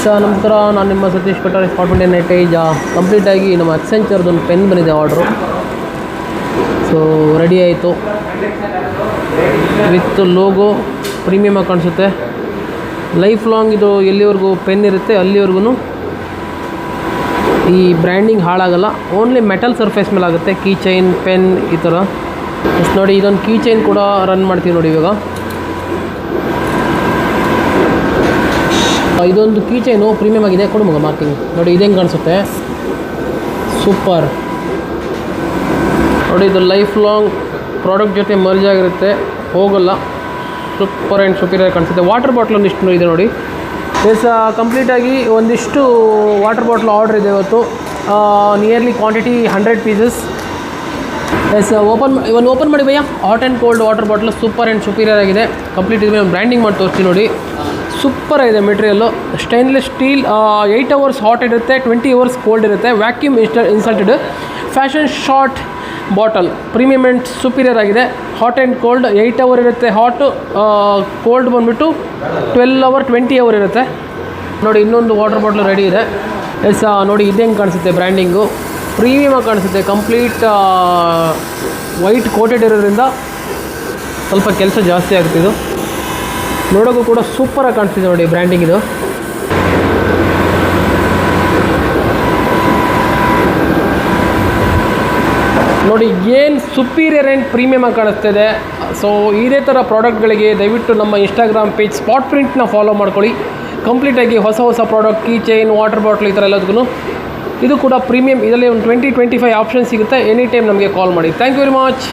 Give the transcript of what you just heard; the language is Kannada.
ನಮಸ್ಕಾರ, ನಾನು ನಿಮ್ಮ ಸತೀಶ್ ಕಟಾರಿ ಸ್ಪಾಟ್ ಈಗ ಕಂಪ್ಲೀಟಾಗಿ ನಮ್ಮ ಅಕ್ಸೆಂಚರ್ದೊಂದು ಪೆನ್ ಬಂದಿದೆ ಆರ್ಡ್ರು. ಸೊ ರೆಡಿ ಆಯಿತು, ವಿತ್ ಲೋಗೋ ಪ್ರೀಮಿಯಮಾಗಿ ಕಾಣಿಸುತ್ತೆ. ಲೈಫ್ ಲಾಂಗ್ ಇದು ಎಲ್ಲಿವರೆಗೂ ಪೆನ್ ಇರುತ್ತೆ ಅಲ್ಲಿವರೆಗೂ ಈ ಬ್ರ್ಯಾಂಡಿಂಗ್ ಹಾಳಾಗಲ್ಲ. ಓನ್ಲಿ ಮೆಟಲ್ ಸರ್ಫೇಸ್ ಮೇಲೆ ಆಗುತ್ತೆ. ಕೀ ಚೈನ್, ಪೆನ್ ಈ ಥರ. ನೋಡಿ, ಇದೊಂದು ಕೀ ಚೈನ್ ಕೂಡ ರನ್ ಮಾಡ್ತೀವಿ ನೋಡಿ. ಇವಾಗ ಇದೊಂದು ಕೀ ಚೈನು ಪ್ರೀಮಿಯಮ್ ಆಗಿದೆ. ಕೊಡು ಮಗ ಮಾರ್ಕಿಂಗ್ ನೋಡಿ, ಇದೇನು ಕಾಣಿಸುತ್ತೆ. ಸೂಪರ್ ನೋಡಿ, ಇದು ಲೈಫ್ ಲಾಂಗ್ ಪ್ರಾಡಕ್ಟ್ ಜೊತೆ ಮರ್ಜ್ ಆಗಿರುತ್ತೆ, ಹೋಗಲ್ಲ. ಸೂಪರ್ ಆ್ಯಂಡ್ ಸುಪೀರಿಯರ್ ಕಾಣಿಸುತ್ತೆ. ವಾಟರ್ ಬಾಟ್ಲ್ ಒಂದಿಷ್ಟು ಇದೆ ನೋಡಿ. ಎಸ್, ಕಂಪ್ಲೀಟಾಗಿ ಒಂದಿಷ್ಟು ವಾಟರ್ ಬಾಟ್ಲ್ ಆರ್ಡ್ರ್ ಇದೆ ಇವತ್ತು. Nearly quantity 100 pieces. Yes, open ಮಾಡಿ ಭಯ್ಯ. Hot and cold water bottle super and superior ಆಗಿದೆ. ಕಂಪ್ಲೀಟ್ ಇದನ್ನು ಬ್ರ್ಯಾಂಡಿಂಗ್ ಮಾಡಿ ತೋರಿಸ್ತೀನಿ ನೋಡಿ. ಸೂಪರ್ ಆಗಿದೆ material. Stainless steel. 8 hours hot ಇರುತ್ತೆ, 20 hours ಕೋಲ್ಡ್ ಇರುತ್ತೆ. Vacuum insulated fashion short bottle. Premium and superior ಆಗಿದೆ. ಹಾಟ್ ಆ್ಯಂಡ್ ಕೋಲ್ಡ್ 8 hour ಇರುತ್ತೆ ಹಾಟು. ಕೋಲ್ಡ್ ಬಂದುಬಿಟ್ಟು 12 hour 20 hour ಇರುತ್ತೆ ನೋಡಿ. ಇನ್ನೊಂದು ವಾಟರ್ ಬಾಟ್ಲು ರೆಡಿ ಇದೆ. ಎಸ್, ನೋಡಿ ಇದೇನು ಕಾಣಿಸುತ್ತೆ. ಬ್ರ್ಯಾಂಡಿಂಗು ಪ್ರೀಮಿಯಮಾಗಿ ಕಾಣಿಸುತ್ತೆ. ಕಂಪ್ಲೀಟ್ ವೈಟ್ ಕೋಟೆಡ್ ಇರೋದ್ರಿಂದ ಸ್ವಲ್ಪ ಕೆಲಸ ಜಾಸ್ತಿ ಆಗುತ್ತೆ. ಇದು ನೋಡೋಕ್ಕೂ ಕೂಡ ಸೂಪರಾಗಿ ಕಾಣಿಸ್ತಿದೆ ನೋಡಿ ಬ್ರ್ಯಾಂಡಿಂಗ್ ಇದು. ನೋಡಿ ಏನು ಸುಪೀರಿಯರ್ ಆ್ಯಂಡ್ ಪ್ರೀಮಿಯಮಾಗಿ ಕಾಣಿಸ್ತಿದೆ. ಸೊ ಇದೇ ಥರ ಪ್ರಾಡಕ್ಟ್ಗಳಿಗೆ ದಯವಿಟ್ಟು ನಮ್ಮ ಇನ್ಸ್ಟಾಗ್ರಾಮ್ ಪೇಜ್ ಸ್ಪಾಟ್ ಪ್ರಿಂಟ್ನ ಫಾಲೋ ಮಾಡ್ಕೊಳ್ಳಿ. ಕಂಪ್ಲೀಟಾಗಿ ಹೊಸ product, key chain, water bottle ಈ ಥರ ಎಲ್ಲದಕ್ಕೂ ಇದು ಕೂಡ ಪ್ರೀಮಿಯಮ್. ಇದರಲ್ಲಿ ಒಂದು 20-25 ಆಪ್ಷನ್ ಸಿಗುತ್ತೆ. ಎನಿ ಟೈಮ್ ನಮಗೆ ಕಾಲ್ ಮಾಡಿ. Thank you very much.